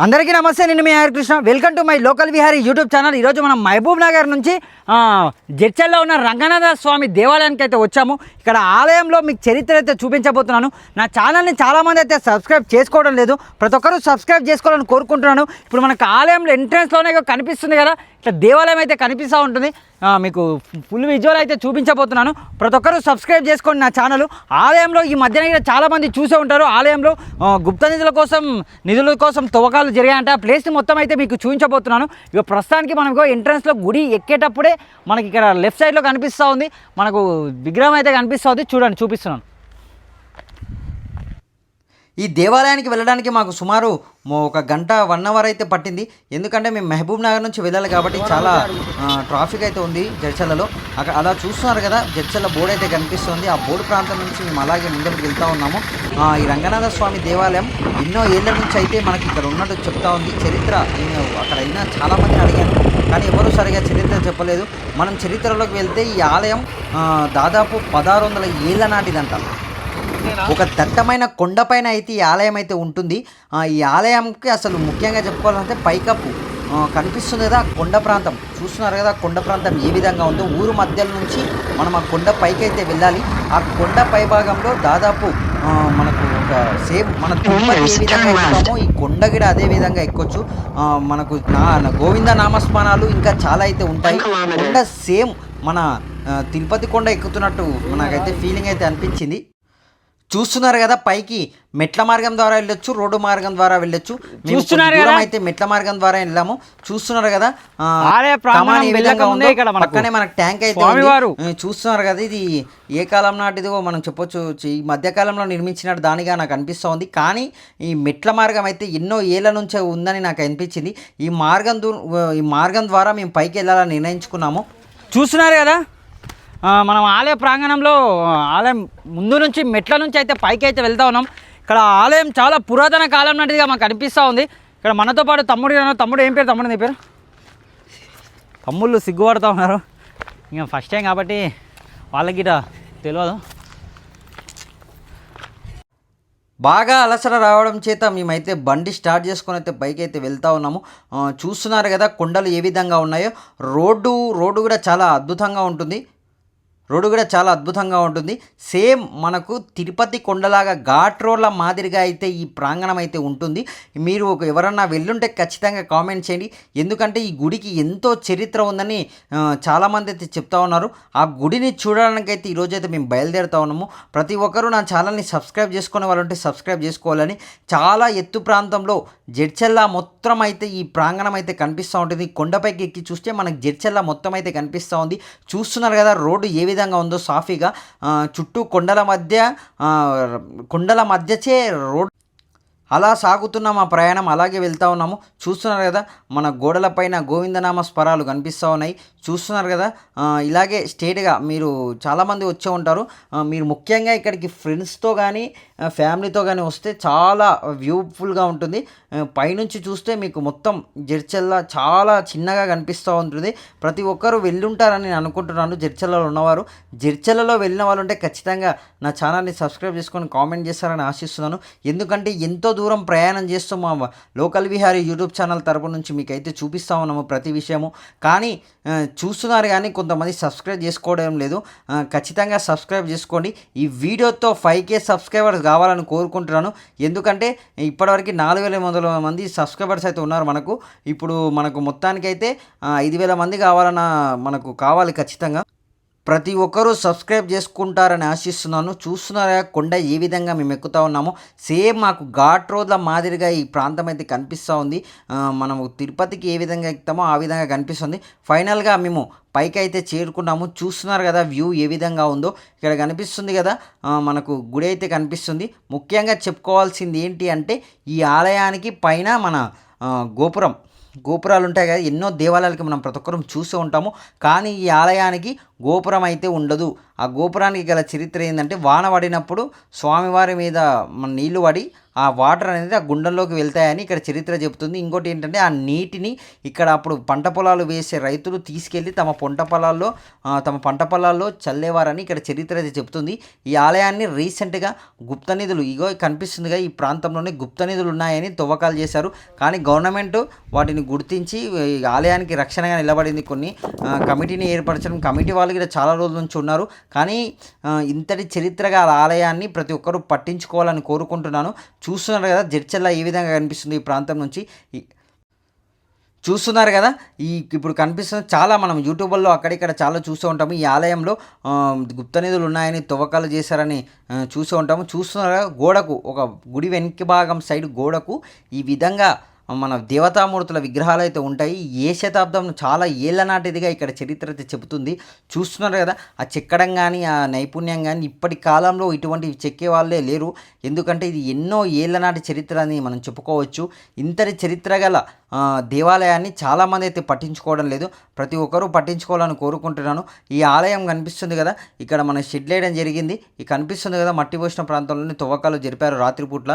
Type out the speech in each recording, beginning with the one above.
అందరికీ నమస్తే. నేను మీ Harikrishna. Welcome to my local Vihari YouTube channel. ఈరోజు మనం మహబూబ్ నగర్ నుంచి జడ్చల్లో ఉన్న రంగనాథ స్వామి దేవాలయానికి అయితే వచ్చాము. ఇక్కడ ఆలయంలో మీకు చరిత్ర అయితే చూపించబోతున్నాను. నా ఛానల్ని చాలామంది అయితే సబ్స్క్రైబ్ చేసుకోవడం లేదు. ప్రతి ఒక్కరూ సబ్స్క్రైబ్ చేసుకోవాలని కోరుకుంటున్నాను. ఇప్పుడు మనకు ఆలయంలో ఎంట్రన్స్లోనే కనిపిస్తుంది కదా, ఇట్లా దేవాలయం అయితే కనిపిస్తూ ఉంటుంది. మీకు ఫుల్ విజువల్ అయితే చూపించబోతున్నాను. ప్రతి ఒక్కరూ సబ్స్క్రైబ్ చేసుకోండి నా ఛానల్. ఆలయంలో ఈ మధ్యన చాలామంది చూసే ఉంటారు, ఆలయంలో గుప్త నిధుల కోసం తవ్వకాలు జరిగాయంట. ఆ ప్లేస్ని మొత్తం అయితే మీకు చూపించబోతున్నాను. ఇక ప్రస్తుతానికి మనకు ఎంట్రన్స్లో గుడి ఎక్కేటప్పుడే మనకి ఇక్కడ లెఫ్ట్ సైడ్లో కనిపిస్తూ ఉంది, మనకు విగ్రహం అయితే కనిపిస్తూ ఉంది. చూడండి, చూపిస్తున్నాను. ఈ దేవాలయానికి వెళ్ళడానికి మాకు సుమారు ఒక గంట 1 అవర్ అయితే పట్టింది. ఎందుకంటే మేము మహబూబ్ నగర్ నుంచి వెళ్ళాలి కాబట్టి చాలా ట్రాఫిక్ అయితే ఉంది జడ్చర్లలో. అక్కడ అలా చూస్తున్నారు కదా, జడ్చర్ల బోర్డు అయితే కనిపిస్తుంది. ఆ బోర్డు ప్రాంతం నుంచి మేము అలాగే ముందుకు వెళ్తూ ఉన్నాము. ఈ రంగనాథ స్వామి దేవాలయం ఎన్నో ఏళ్ళ నుంచి అయితే మనకి ఇక్కడ ఉన్నట్టు చెప్తా ఉంది. చరిత్ర నేను అక్కడ అయినా చాలామందిని అడిగాను, కానీ ఎవరు సరిగా చరిత్ర చెప్పలేదు. మనం చరిత్రలోకి వెళ్తే ఈ ఆలయం దాదాపు 1600 ఏళ్ళ నాటిదంట. ఒక దట్టమైన కొండపైన అయితే ఈ ఆలయం అయితే ఉంటుంది. ఈ ఆలయంకి అసలు ముఖ్యంగా చెప్పుకోవాలంటే పైకప్పు కనిపిస్తుంది కదా, కొండ ప్రాంతం చూస్తున్నారు కదా, కొండ ప్రాంతం ఏ విధంగా ఉందో. ఊరు మధ్యలో నుంచి మనం ఆ కొండ పైకి అయితే వెళ్ళాలి. ఆ కొండ పై భాగంలో దాదాపు మనకు ఒక సేమ్ మన తిరుపతి ఏ విధంగా ఎక్కుతామో ఈ కొండ కూడా అదే విధంగా ఎక్కొచ్చు. మనకు గోవింద నామస్మరణాలు ఇంకా చాలా అయితే ఉంటాయి. కొండ సేమ్ మన తిరుపతి కొండ ఎక్కుతున్నట్టు నాకైతే ఫీలింగ్ అయితే అనిపించింది. చూస్తున్నారు కదా, పైకి మెట్ల మార్గం ద్వారా వెళ్ళొచ్చు, రోడ్డు మార్గం ద్వారా వెళ్ళొచ్చు. చూస్తున్నారు కదా, అయితే మెట్ల మార్గం ద్వారా వెళ్ళాము. చూస్తున్నారు కదా, పక్కనే మనకు ట్యాంక్ అయితే చూస్తున్నారు కదా. ఇది ఏ కాలం నాటిదో మనం చెప్పొచ్చు, ఈ మధ్యకాలంలో నిర్మించినట్టు దానిగా నాకు అనిపిస్తోంది. కానీ ఈ మెట్ల మార్గం అయితే ఎన్నో ఏళ్ళ నుంచే ఉందని నాకు అనిపించింది. ఈ మార్గం ద్వారా మేము పైకి వెళ్ళాలని నిర్ణయించుకున్నాము. చూస్తున్నారు కదా, మనం ఆలయ ప్రాంగణంలో ఆలయం ముందు నుంచి మెట్ల నుంచి అయితే పైకి అయితే వెళ్తూ ఉన్నాం. ఇక్కడ ఆలయం చాలా పురాతన కాలం నాటిదిగా మాకు అనిపిస్తూ ఉంది. ఇక్కడ మనతో పాటు తమ్ముడు ఏం పేరు? తమ్ముడు నీ పేరు? తమ్ముళ్ళు సిగ్గుపడుతూ ఉన్నారు, ఇంకా ఫస్ట్ టైం కాబట్టి వాళ్ళకి ఇట తెలియదు. బాగా అలసట రావడం చేత మేమైతే బండి స్టార్ట్ చేసుకొని అయితే పైకి అయితే వెళ్తూ ఉన్నాము. చూస్తున్నారు కదా కొండలు ఏ విధంగా ఉన్నాయో. రోడ్డు కూడా చాలా అద్భుతంగా ఉంటుంది. సేమ్ మనకు తిరుపతి కొండలాగా ఘాట్ రోడ్ల మాదిరిగా అయితే ఈ ప్రాంగణం అయితే ఉంటుంది. మీరు ఎవరన్నా వెళ్ళుంటే ఖచ్చితంగా కామెంట్ చేయండి. ఎందుకంటే ఈ గుడికి ఎంతో చరిత్ర ఉందని చాలామంది అయితే చెప్తా ఉన్నారు. ఆ గుడిని చూడడానికైతే ఈరోజైతే మేము బయలుదేరుతా ఉన్నాము. ప్రతి ఒక్కరూ నా ఛానల్ని సబ్స్క్రైబ్ చేసుకునే వాళ్ళంటే సబ్స్క్రైబ్ చేసుకోవాలని. చాలా ఎత్తు ప్రాంతంలో జడ్చర్ల మొత్తం అయితే ఈ ప్రాంగణం అయితే కనిపిస్తూ ఉంటుంది. కొండపైకి ఎక్కి చూస్తే మనకు జడ్చర్ల మొత్తం అయితే కనిపిస్తూ ఉంది. చూస్తున్నారు కదా రోడ్డు ఏ విధంగా ఉందో సాఫీగా. చుట్టూ కొండల మధ్యచే రోడ్ అలా సాగుతున్న మా ప్రయాణం అలాగే వెళ్తూ ఉన్నాము. చూస్తున్నారు కదా, మన గోడలపైన గోవిందనామ స్వరాలు కనిపిస్తూ ఉన్నాయి. చూస్తున్నారు కదా, ఇలాగే స్ట్రేట్గా మీరు చాలామంది వచ్చే ఉంటారు. మీరు ముఖ్యంగా ఇక్కడికి ఫ్రెండ్స్తో కానీ ఫ్యామిలీతో కానీ వస్తే చాలా వ్యూఫుల్గా ఉంటుంది. పైనుంచి చూస్తే మీకు మొత్తం జడ్చర్ల చాలా చిన్నగా కనిపిస్తూ ఉంటుంది. ప్రతి ఒక్కరూ వెళ్ళుంటారని నేను అనుకుంటున్నాను. జడ్చర్లలో ఉన్నవారు, జడ్చర్లలో వెళ్ళిన వాళ్ళు ఉంటే ఖచ్చితంగా నా ఛానల్ని సబ్స్క్రైబ్ చేసుకొని కామెంట్ చేస్తారని ఆశిస్తున్నాను. ఎందుకంటే ఎంతో దూరం ప్రయాణం చేస్తూ మా లోకల్ విహారీ యూట్యూబ్ ఛానల్ తరపు నుంచి మీకైతే చూపిస్తూ ఉన్నాము ప్రతి విషయము. కానీ చూస్తున్నారు కానీ కొంతమంది సబ్స్క్రైబ్ చేసుకోవడం లేదు. ఖచ్చితంగా సబ్స్క్రైబ్ చేసుకోండి. ఈ వీడియోతో 5K సబ్స్క్రైబర్స్ కావాలని కోరుకుంటున్నాను. ఎందుకంటే ఇప్పటివరకు 4,100 మంది సబ్స్క్రైబర్స్ అయితే ఉన్నారు మనకు. ఇప్పుడు మనకు మొత్తానికైతే 5,000 మంది మనకు కావాలి ఖచ్చితంగా. ప్రతి ఒక్కరూ సబ్స్క్రైబ్ చేసుకుంటారని ఆశిస్తున్నాను. చూస్తున్నారా కొండ ఏ విధంగా మేము ఎక్కుతూ ఉన్నామో. సేమ్ మాకు ఘాట్ రోడ్ల మాదిరిగా ఈ ప్రాంతం అయితే కనిపిస్తూ ఉంది. మనము తిరుపతికి ఏ విధంగా ఎక్కుతామో ఆ విధంగా కనిపిస్తుంది. ఫైనల్గా మేము పైకి అయితే చేరుకున్నాము. చూస్తున్నారు కదా వ్యూ ఏ విధంగా ఉందో. ఇక్కడ కనిపిస్తుంది కదా, మనకు గుడి అయితే కనిపిస్తుంది. ముఖ్యంగా చెప్పుకోవాల్సింది ఏంటి అంటే ఈ ఆలయానికి పైన మన గోపురాలు ఉంటాయి కదా, ఎన్నో దేవాలయాలకి మనం ప్రతి ఒక్కరం చూస్తూ ఉంటాము. కానీ ఈ ఆలయానికి గోపురం అయితే ఉండదు. ఆ గోపురానికి గల చరిత్ర ఏందంటే వాన పడినప్పుడు స్వామివారి మీద నీళ్లు పడి ఆ వాటర్ అనేది ఆ గుండంలోకి వెళ్తాయని ఇక్కడ చరిత్ర చెబుతుంది. ఇంకోటి ఏంటంటే ఆ నీటిని ఇక్కడ అప్పుడు పంట పొలాలు వేసే రైతులు తీసుకెళ్ళి తమ పంట పొలాల్లో చల్లేవారని ఇక్కడ చరిత్ర అయితే చెబుతుంది. ఈ ఆలయాన్ని రీసెంట్గా గుప్త నిధులు ఇగో కనిపిస్తుందిగా, ఈ ప్రాంతంలోనే గుప్త నిధులు ఉన్నాయని తవ్వకాలు చేశారు. కానీ గవర్నమెంట్ వాటిని గుర్తించి ఈ ఆలయానికి రక్షణగా నిలబడింది. కొన్ని కమిటీని ఏర్పరచడం, కమిటీ వాళ్ళు కూడా చాలా రోజుల నుంచి ఉన్నారు. కానీ ఇంతటి చరిత్రగా ఆలయాన్ని ప్రతి ఒక్కరూ పట్టించుకోవాలని కోరుకుంటున్నాను. చూస్తున్నారు కదా జడ్చర్ల ఏ విధంగా కనిపిస్తుంది ఈ ప్రాంతం నుంచి. చూస్తున్నారు కదా ఇప్పుడు కనిపిస్తుంది. చాలా మనం యూట్యూబ్లో అక్కడిక్కడ చాలా చూస్తూ ఉంటాము. ఈ ఆలయంలో గుప్త నిధులు ఉన్నాయని తవ్వకాలు చేశారని చూస్తూ ఉంటాము. చూస్తున్నారు కదా గోడకు, ఒక గుడి వెనక్కి భాగం సైడ్ గోడకు ఈ విధంగా మన దేవతామూర్తుల విగ్రహాలు అయితే ఉంటాయి. ఏ శతాబ్దం చాలా ఏళ్ళ నాటిదిగా ఇక్కడ చరిత్ర అయితే చెబుతుంది. చూస్తున్నారు కదా ఆ చెక్కడం కానీ ఆ నైపుణ్యం కానీ ఇప్పటి కాలంలో ఇటువంటివి చెక్కే వాళ్ళే లేరు. ఎందుకంటే ఇది ఎన్నో ఏళ్ళ నాటి చరిత్ర అని మనం చెప్పుకోవచ్చు. ఇంతటి చరిత్ర గల దేవాలయాన్ని చాలామంది అయితే పట్టించుకోవడం లేదు. ప్రతి ఒక్కరూ పట్టించుకోవాలని కోరుకుంటున్నాను. ఈ ఆలయం కనిపిస్తుంది కదా, ఇక్కడ మన షెడ్ వేయడం జరిగింది. ఈ కనిపిస్తుంది కదా మట్టి పోసిన ప్రాంతంలోనే తవ్వకాలు జరిపారు రాత్రిపూట్ల.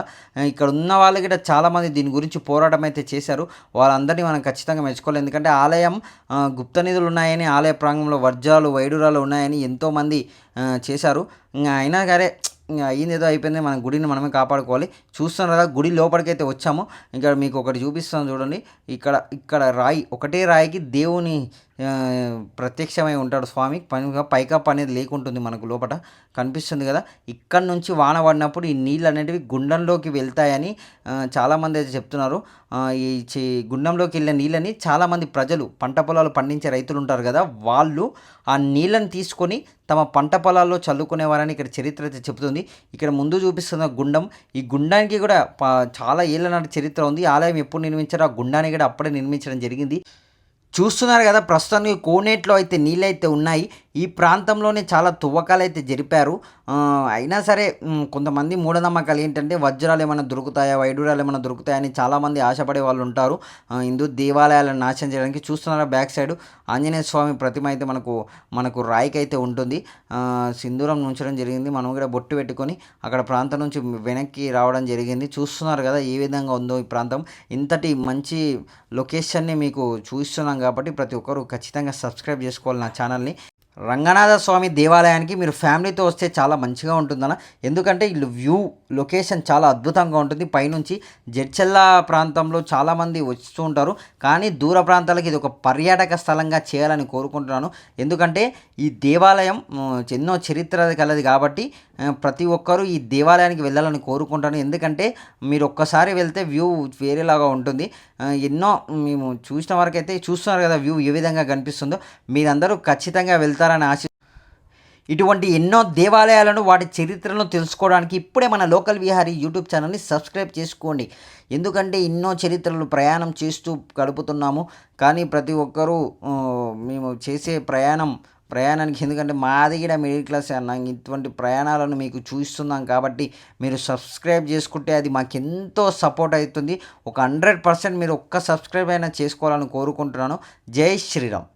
ఇక్కడ ఉన్న వాళ్ళు కూడా చాలామంది దీని గురించి పోరాటం అయితే చేశారు. వాళ్ళందరినీ మనం ఖచ్చితంగా మెచ్చుకోవాలి. ఎందుకంటే ఆలయం గుప్త నిధులు ఉన్నాయని, ఆలయ ప్రాంగణంలో వజ్రాలు వైడూరాలు ఉన్నాయని ఎంతోమంది చేశారు. అయినా సరే అయ్యింది ఏదో అయిపోయింది, మన గుడిని మనమే కాపాడుకోవాలి. చూస్తున్నారు కదా గుడి లోపలికైతే వచ్చాము. ఇంకా మీకు ఒకటి చూపిస్తాను చూడండి. ఇక్కడ రాయి, ఒకటే రాయికి దేవుని ప్రత్యక్షమై ఉంటాడు స్వామి. పైకప్పు అనేది లేకుంటుంది మనకు లోపల కనిపిస్తుంది కదా. ఇక్కడ నుంచి వాన పడినప్పుడు ఈ నీళ్ళు అనేటివి గుండంలోకి వెళ్తాయని చాలామంది అయితే చెప్తున్నారు. ఈ గుండంలోకి వెళ్ళే నీళ్ళని చాలామంది ప్రజలు, పంట పొలాలు పండించే రైతులు ఉంటారు కదా, వాళ్ళు ఆ నీళ్ళని తీసుకొని తమ పంట పొలాల్లో చల్లుకునేవారని ఇక్కడ చరిత్ర అయితే చెబుతుంది. ఇక్కడ ముందు చూపిస్తున్న గుండం, ఈ గుండానికి కూడా చాలా ఏళ్ళ నాటి చరిత్ర ఉంది. ఆలయం ఎప్పుడు నిర్మించారో ఆ గుండాన్ని కూడా అప్పుడే నిర్మించడం జరిగింది. చూస్తున్నారు కదా ప్రస్తుతానికి కోనేట్లో అయితే నీళ్ళైతే ఉన్నాయి. ఈ ప్రాంతంలోనే చాలా తువ్వకాలు అయితే జరిపారు. అయినా సరే కొంతమంది మూఢనమ్మకాలు ఏంటంటే వజ్రాలు ఏమైనా దొరుకుతాయా, వైడూరాలు ఏమైనా దొరుకుతాయని చాలామంది ఆశపడే వాళ్ళు ఉంటారు. హిందూ దేవాలయాలను నాశనం చేయడానికి. చూస్తున్నారా బ్యాక్ సైడ్ ఆంజనేయ స్వామి ప్రతిమ అయితే మనకు రాయికి అయితే ఉంటుంది. సింధూరం ఉంచడం జరిగింది. మనం కూడా బొట్టు పెట్టుకొని అక్కడ ప్రాంతం నుంచి వెనక్కి రావడం జరిగింది. చూస్తున్నారు కదా ఏ విధంగా ఉందో ఈ ప్రాంతం. ఇంతటి మంచి లొకేషన్ని మీకు చూస్తున్నాం కాబట్టి ప్రతి ఒక్కరూ ఖచ్చితంగా సబ్స్క్రైబ్ చేసుకోవాలి నా ఛానల్ని. రంగనాథ స్వామి దేవాలయానికి మీరు ఫ్యామిలీతో వస్తే చాలా మంచిగా ఉంటుందన్న. ఎందుకంటే వ్యూ లొకేషన్ చాలా అద్భుతంగా ఉంటుంది. పైనుంచి జడ్చెల్ల ప్రాంతంలో చాలామంది వస్తూ ఉంటారు. కానీ దూర ప్రాంతాలకు ఇది ఒక పర్యాటక స్థలంగా చేయాలని కోరుకుంటున్నాను. ఎందుకంటే ఈ దేవాలయం ఎన్నో చరిత్ర కలది కాబట్టి ప్రతి ఒక్కరూ ఈ దేవాలయానికి వెళ్ళాలని కోరుకుంటాను. ఎందుకంటే మీరు ఒక్కసారి వెళ్తే వ్యూ వేరేలాగా ఉంటుంది. ఎన్నో మేము చూసిన వరకైతే చూస్తున్నారు కదా వ్యూ ఏ విధంగా కనిపిస్తుందో. మీరందరూ ఖచ్చితంగా వెళ్తారని ఆశ. ఇటువంటి ఎన్నో దేవాలయాలను వాటి చరిత్రను తెలుసుకోవడానికి ఇప్పుడే మన లోకల్ విహారీ యూట్యూబ్ ఛానల్ని సబ్స్క్రైబ్ చేసుకోండి. ఎందుకంటే ఎన్నో చరిత్రలు ప్రయాణం చేస్తూ గడుపుతున్నాము. కానీ ప్రతి ఒక్కరూ మేము చేసే ప్రయాణానికి, ఎందుకంటే మాది కూడా మిడిల్ క్లాస్ అన్న, ఇటువంటి ప్రయాణాలను మీకు చూపిస్తున్నాం కాబట్టి మీరు సబ్స్క్రైబ్ చేసుకుంటే అది మాకు ఎంతో సపోర్ట్ అవుతుంది. ఒక 100% మీరు ఒక్క సబ్స్క్రైబ్ అయినా చేసుకోవాలని కోరుకుంటున్నాను. జై శ్రీరామ్.